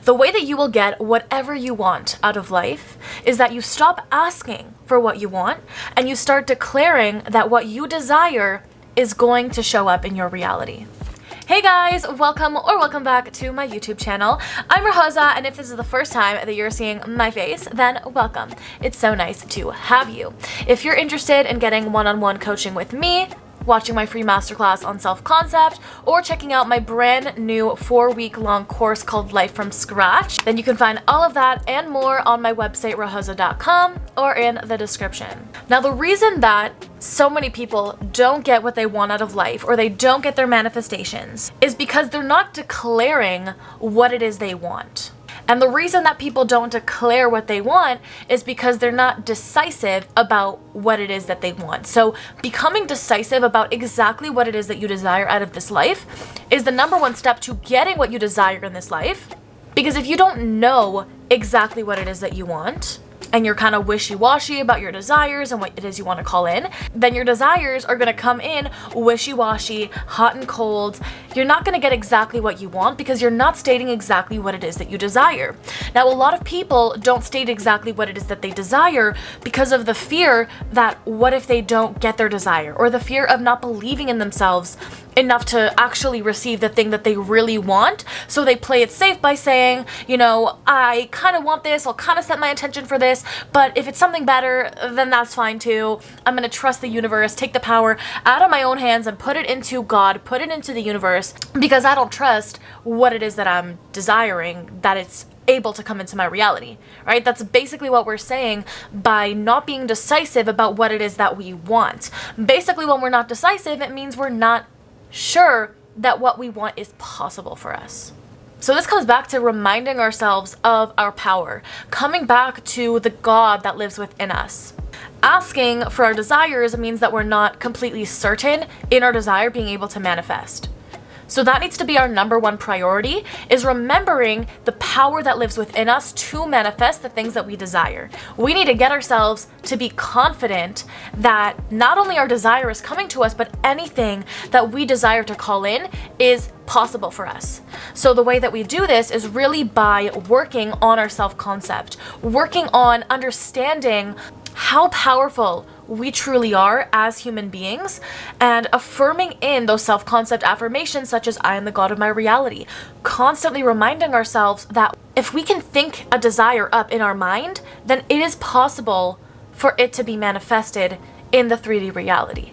The way that you will get whatever you want out of life is that you stop asking for what you want and you start declaring that what you desire is going to show up in your reality. Hey guys, welcome back to my YouTube channel. I'm Rahaza, and if this is the first time that you're seeing my face, then welcome. It's so nice to have you. If you're interested in getting one-on-one coaching with me, watching my free masterclass on self-concept, or checking out my brand new 4-week-long course called Life from Scratch, then you can find all of that and more on my website rahaza.com or in the description. Now, the reason that so many people don't get what they want out of life, or they don't get their manifestations, is because they're not declaring what it is they want. And the reason that people don't declare what they want is because they're not decisive about what it is that they want. So becoming decisive about exactly what it is that you desire out of this life is the number one step to getting what you desire in this life. Because if you don't know exactly what it is that you want, and you're kind of wishy-washy about your desires and what it is you want to call in, then your desires are going to come in wishy-washy, hot and cold. You're not going to get exactly what you want because you're not stating exactly what it is that you desire. Now, a lot of people don't state exactly what it is that they desire because of the fear that what if they don't get their desire, or the fear of not believing in themselves enough to actually receive the thing that they really want. So they play it safe by saying, you know, I kind of want this, I'll kind of set my intention for this, but if it's something better, then that's fine too. I'm going to trust the universe, take the power out of my own hands and put it into God, put it into the universe, because I don't trust what it is that I'm desiring, that it's able to come into my reality, right? That's basically what we're saying by not being decisive about what it is that we want. Basically, when we're not decisive, it means we're not sure that what we want is possible for us. So this comes back to reminding ourselves of our power, coming back to the God that lives within us. Asking for our desires means that we're not completely certain in our desire being able to manifest. So that needs to be our number one priority, is remembering the power that lives within us to manifest the things that we desire. We need to get ourselves to be confident that not only our desire is coming to us, but anything that we desire to call in is possible for us. So the way that we do this is really by working on our self-concept, working on understanding how powerful we truly are as human beings, and affirming in those self-concept affirmations such as I am the God of my reality. Constantly reminding ourselves that if we can think a desire up in our mind, then it is possible for it to be manifested in the 3D reality.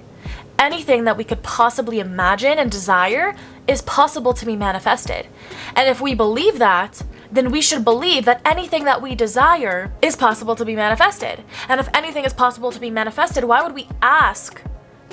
Anything that we could possibly imagine and desire is possible to be manifested. And if we believe that, then we should believe that anything that we desire is possible to be manifested. And if anything is possible to be manifested, why would we ask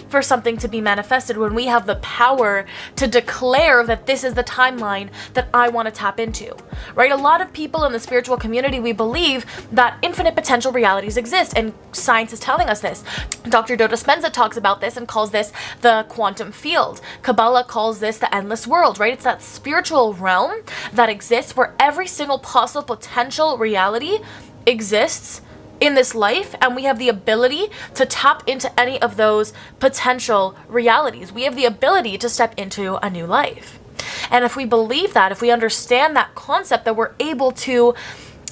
for something to be manifested when we have the power to declare that this is the timeline that I want to tap into, right? A lot of people in the spiritual community, we believe that infinite potential realities exist, and science is telling us this. Dr. Joe Dispenza talks about this and calls this the quantum field. Kabbalah calls this the endless world, right? It's that spiritual realm that exists where every single possible potential reality exists in this life, and we have the ability to tap into any of those potential realities. We have the ability to step into a new life. And if we believe that, if we understand that concept, that we're able to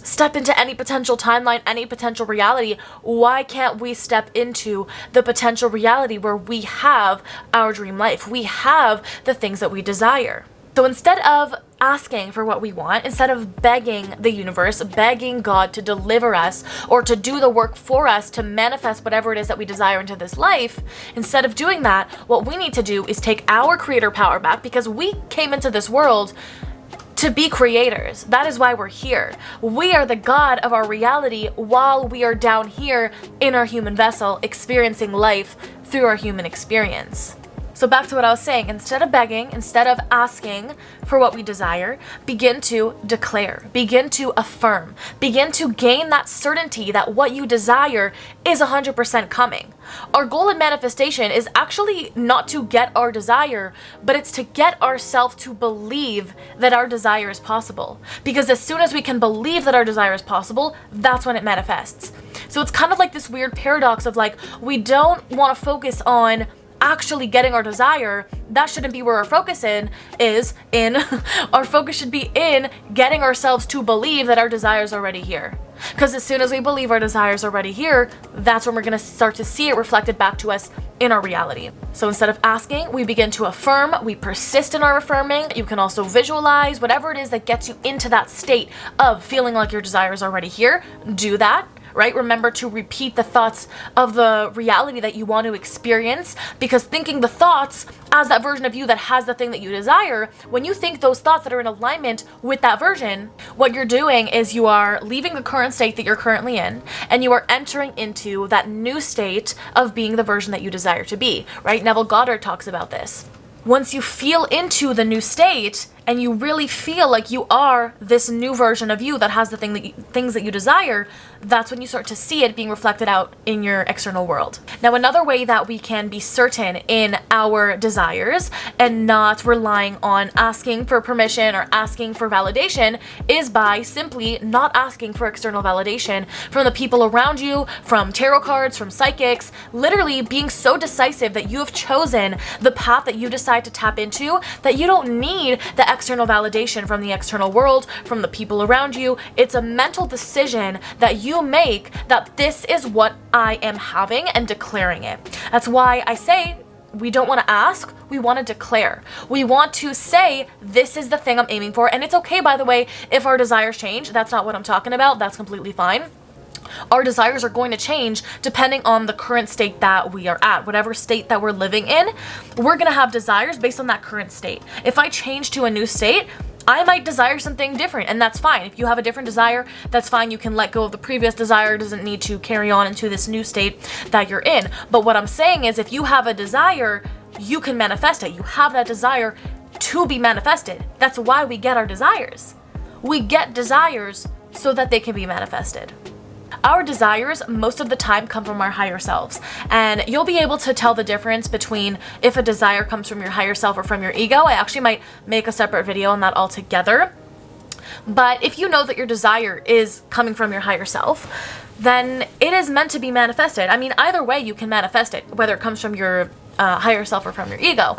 step into any potential timeline, any potential reality, why can't we step into the potential reality where we have our dream life? We have the things that we desire. So instead of asking for what we want, instead of begging the universe, begging God to deliver us or to do the work for us to manifest whatever it is that we desire into this life, instead of doing that, what we need to do is take our creator power back, because we came into this world to be creators. That is why we're here. We are the God of our reality while we are down here in our human vessel, experiencing life through our human experience. So back to what I was saying, instead of begging, instead of asking for what we desire, begin to declare, begin to affirm, begin to gain that certainty that what you desire is 100% coming. Our goal in manifestation is actually not to get our desire, but it's to get ourselves to believe that our desire is possible. Because as soon as we can believe that our desire is possible, that's when it manifests. So it's kind of like this weird paradox of like, we don't want to focus on actually getting our desire, that shouldn't be where our focus is in. Our focus should be in getting ourselves to believe that our desire is already here. Because as soon as we believe our desire is already here, that's when we're going to start to see it reflected back to us in our reality. So instead of asking, we begin to affirm, we persist in our affirming. You can also visualize whatever it is that gets you into that state of feeling like your desire is already here. Do that. Right? Remember to repeat the thoughts of the reality that you want to experience, because thinking the thoughts as that version of you that has the thing that you desire, when you think those thoughts that are in alignment with that version, what you're doing is you are leaving the current state that you're currently in, and you are entering into that new state of being the version that you desire to be, right? Neville Goddard talks about this. Once you feel into the new state and you really feel like you are this new version of you that has the things that you desire, that's when you start to see it being reflected out in your external world. Now, another way that we can be certain in our desires and not relying on asking for permission or asking for validation is by simply not asking for external validation from the people around you, from tarot cards, from psychics, literally being so decisive that you have chosen the path that you decide to tap into, that you don't need the external validation from the external world, from the people around you. It's a mental decision that you make that this is what I am having and declaring it. That's why I say we don't want to ask, we want to declare. We want to say, this is the thing I'm aiming for. And it's okay, by the way, if our desires change. That's not what I'm talking about. That's completely fine. Our desires are going to change depending on the current state that we are at. Whatever state that we're living in, we're going to have desires based on that current state. If I change to a new state, I might desire something different, and that's fine. If you have a different desire, that's fine. You can let go of the previous desire. It doesn't need to carry on into this new state that you're in. But what I'm saying is, if you have a desire, you can manifest it. You have that desire to be manifested. That's why we get our desires. We get desires so that they can be manifested. Our desires most of the time come from our higher selves, and you'll be able to tell the difference between if a desire comes from your higher self or from your ego. I actually might make a separate video on that altogether. But if you know that your desire is coming from your higher self, then it is meant to be manifested. I mean, either way you can manifest it, whether it comes from your higher self or from your ego.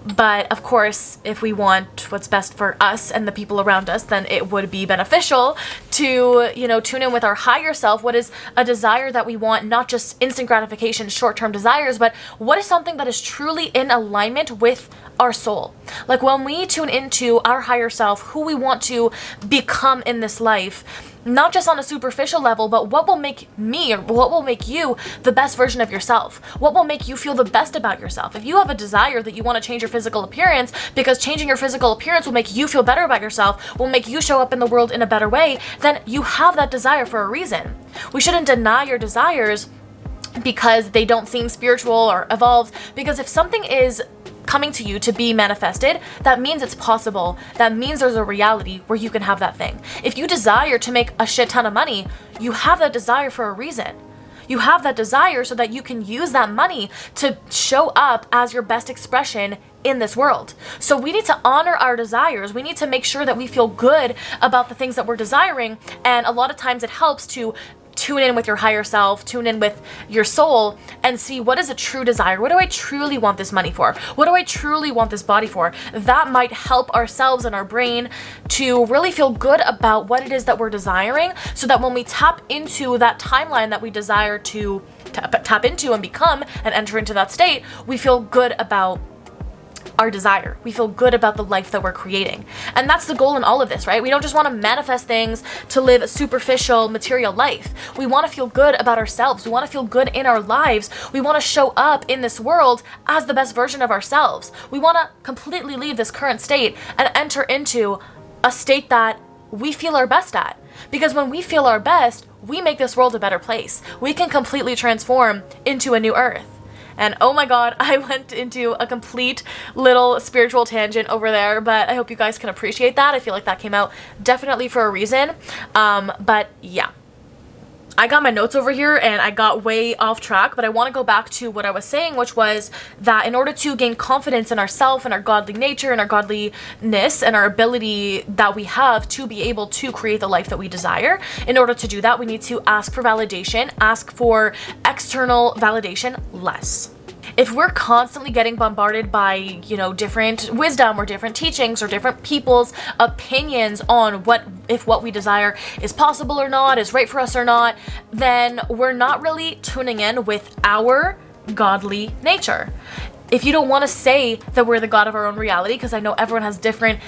But of course, if we want what's best for us and the people around us, then it would be beneficial to, tune in with our higher self. What is a desire that we want? Not just instant gratification, short-term desires, but what is something that is truly in alignment with our soul? Like when we tune into our higher self, who we want to become in this life, not just on a superficial level, but what will make me or what will make you the best version of yourself? What will make you feel the best about yourself? If you have a desire that you want to change your physical appearance because changing your physical appearance will make you feel better about yourself, will make you show up in the world in a better way, then you have that desire for a reason. We shouldn't deny your desires because they don't seem spiritual or evolved, because if something is coming to you to be manifested, that means it's possible. That means there's a reality where you can have that thing. If you desire to make a shit ton of money, you have that desire for a reason. You have that desire so that you can use that money to show up as your best expression in this world. So we need to honor our desires. We need to make sure that we feel good about the things that we're desiring. And a lot of times it helps to tune in with your higher self, tune in with your soul, and see what is a true desire. What do I truly want this money for? What do I truly want this body for? That might help ourselves and our brain to really feel good about what it is that we're desiring, so that when we tap into that timeline that we desire to tap into and become and enter into that state, we feel good about our desire. We feel good about the life that we're creating. And that's the goal in all of this, right? We don't just want to manifest things to live a superficial material life. We want to feel good about ourselves. We want to feel good in our lives. We want to show up in this world as the best version of ourselves. We want to completely leave this current state and enter into a state that we feel our best at. Because when we feel our best, we make this world a better place. We can completely transform into a new earth. And oh my god, I went into a complete little spiritual tangent over there, but I hope you guys can appreciate that. I feel like that came out definitely for a reason. But yeah. I got my notes over here and I got way off track, but I want to go back to what I was saying, which was that in order to gain confidence in ourselves and our godly nature and our godliness and our ability that we have to be able to create the life that we desire, in order to do that, we need to ask for validation, ask for external validation less. If we're constantly getting bombarded by, different wisdom or different teachings or different people's opinions on if what we desire is possible or not, is right for us or not, then we're not really tuning in with our godly nature. If you don't want to say that we're the God of our own reality, because I know everyone has different,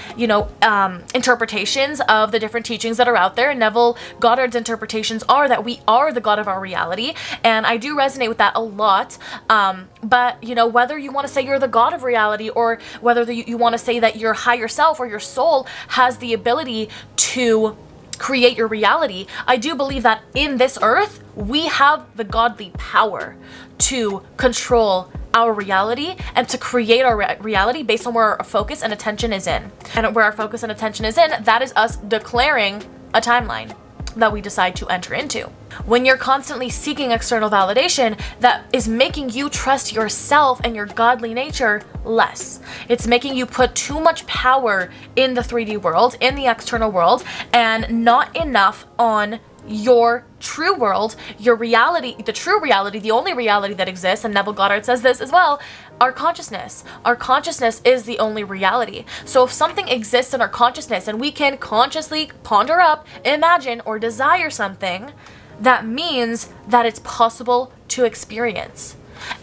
interpretations of the different teachings that are out there. Neville Goddard's interpretations are that we are the God of our reality, and I do resonate with that a lot. But, whether you want to say you're the God of reality, or whether you want to say that your higher self or your soul has the ability to create your reality, I do believe that in this earth, we have the godly power to control our reality and to create our reality based on where our focus and attention is in. And where our focus and attention is in, that is us declaring a timeline that we decide to enter into. When you're constantly seeking external validation, that is making you trust yourself and your godly nature less. It's making you put too much power in the 3D world, in the external world, and not enough on your true world, your reality, the true reality, the only reality that exists, and Neville Goddard says this as well, our consciousness. Our consciousness is the only reality. So if something exists in our consciousness and we can consciously ponder up, imagine, or desire something, that means that it's possible to experience.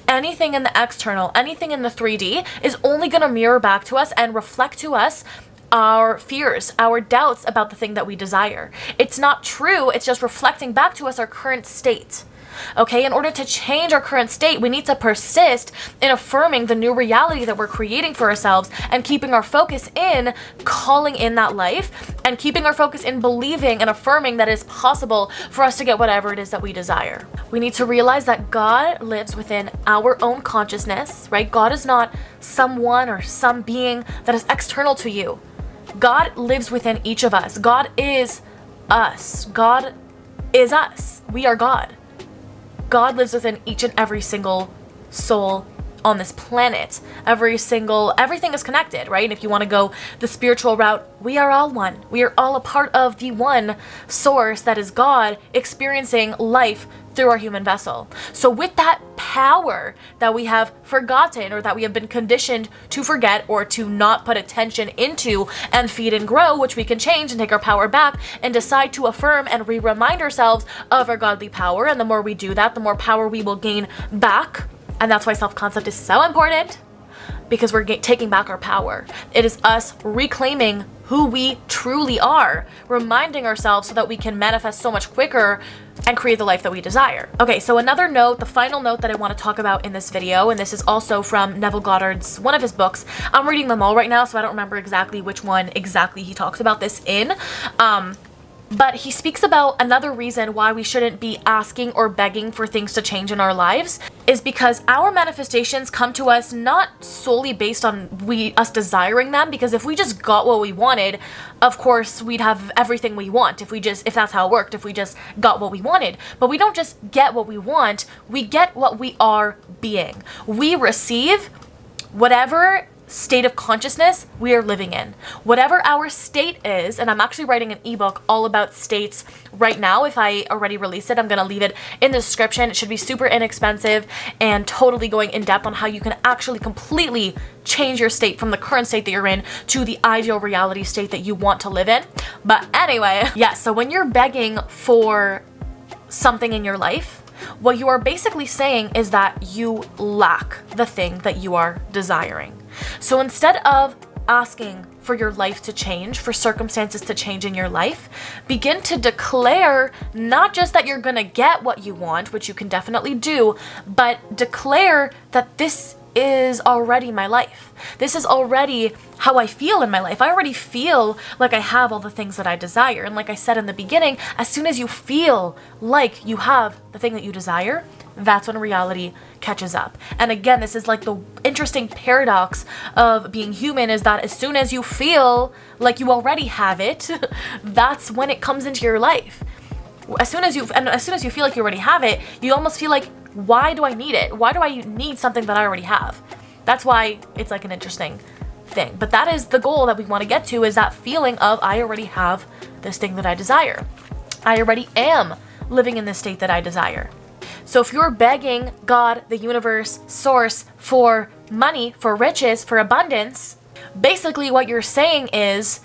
Anything in the external, anything in the 3D is only going to mirror back to us and reflect to us our fears, our doubts about the thing that we desire. It's not true, it's just reflecting back to us our current state. Okay, in order to change our current state, we need to persist in affirming the new reality that we're creating for ourselves and keeping our focus in calling in that life and keeping our focus in believing and affirming that it's possible for us to get whatever it is that we desire. We need to realize that God lives within our own consciousness, right? God is not someone or some being that is external to you. God lives within each of us. God is us. God is us. We are God. God lives within each and every single soul on this planet. Everything is connected, right? And if you want to go the spiritual route, we are all one. We are all a part of the one source that is God experiencing life through our human vessel. So with that power that we have forgotten, or that we have been conditioned to forget or to not put attention into and feed and grow, which we can change and take our power back and decide to affirm and remind ourselves of our godly power. And the more we do that, the more power we will gain back. And that's why self-concept is so important, because we're taking back our power. It is us reclaiming who we truly are, reminding ourselves so that we can manifest so much quicker and create the life that we desire. Okay, so another note, the final note that I want to talk about in this video, and this is also from Neville Goddard's, one of his books. I'm reading them all right now, so I don't remember exactly which one exactly he talks about this in. But he speaks about another reason why we shouldn't be asking or begging for things to change in our lives is because our manifestations come to us not solely based on us desiring them, because if we just got what we wanted, of course we'd have everything we want if that's how it worked, if we just got what we wanted. But we don't just get what we want, we get what we are being. We receive whatever state of consciousness we are living in. Whatever our state is, and I'm actually writing an ebook all about states right now. If I already released it, I'm going to leave it in the description. It should be super inexpensive and totally going in depth on how you can actually completely change your state from the current state that you're in to the ideal reality state that you want to live in. But anyway, yeah, so when you're begging for something in your life, what you are basically saying is that you lack the thing that you are desiring. So instead of asking for your life to change, for circumstances to change in your life, begin to declare not just that you're gonna get what you want, which you can definitely do, but declare that this is already my life. This is already how I feel in my life. I already feel like I have all the things that I desire. And like I said in the beginning, as soon as you feel like you have the thing that you desire, that's when reality catches up. And again, this is like the interesting paradox of being human, is that as soon as you feel like you already have it, that's when it comes into your life. As soon as you feel like you already have it, you almost feel like, why do I need it? Why do I need something that I already have? That's why it's like an interesting thing. But that is the goal that we want to get to, is that feeling of, I already have this thing that I desire. I already am living in the state that I desire. So if you're begging God, the universe, source for money, for riches, for abundance, basically what you're saying is,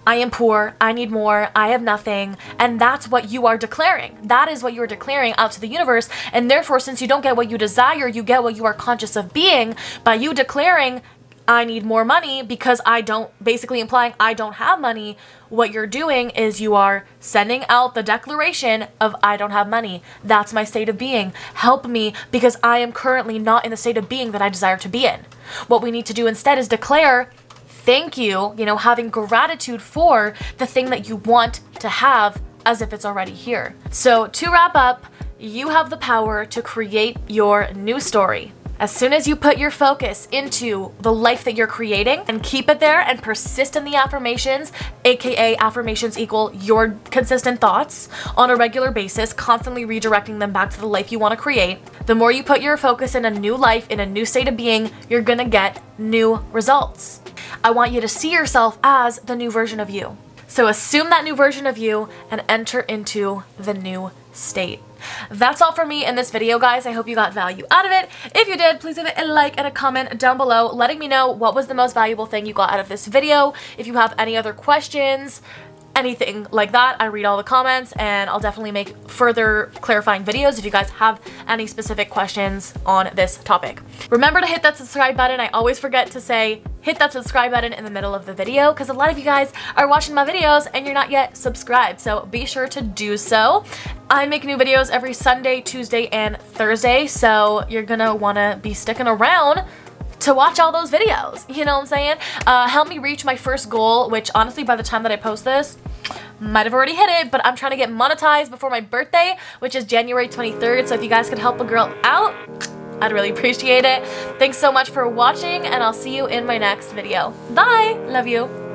I am poor, I need more, I have nothing, and that's what you are declaring. That is what you are declaring out to the universe, and therefore, since you don't get what you desire, you get what you are conscious of being. By you declaring, I need more money because I don't, basically implying I don't have money, what you're doing is you are sending out the declaration of I don't have money. That's my state of being. Help me because I am currently not in the state of being that I desire to be in. What we need to do instead is declare thank you, having gratitude for the thing that you want to have as if it's already here. So to wrap up, you have the power to create your new story. As soon as you put your focus into the life that you're creating and keep it there and persist in the affirmations, aka affirmations equal your consistent thoughts on a regular basis, constantly redirecting them back to the life you want to create, the more you put your focus in a new life, in a new state of being, you're gonna get new results. I want you to see yourself as the new version of you. So assume that new version of you and enter into the new state. That's all for me in this video, guys. I hope you got value out of it. If you did, please leave it a like and a comment down below letting me know what was the most valuable thing you got out of this video. If you have any other questions, anything like that, I read all the comments and I'll definitely make further clarifying videos if you guys have any specific questions on this topic. Remember to hit that subscribe button. I always forget to say hit that subscribe button in the middle of the video because a lot of you guys are watching my videos and you're not yet subscribed, so be sure to do so. I make new videos every Sunday, Tuesday, and Thursday, so you're gonna wanna be sticking around to watch all those videos, you know what I'm saying? Help me reach my first goal, which honestly by the time that I post this, might have already hit it, but I'm trying to get monetized before my birthday, which is January 23rd, so if you guys could help a girl out, I'd really appreciate it. Thanks so much for watching, and I'll see you in my next video. Bye! Love you.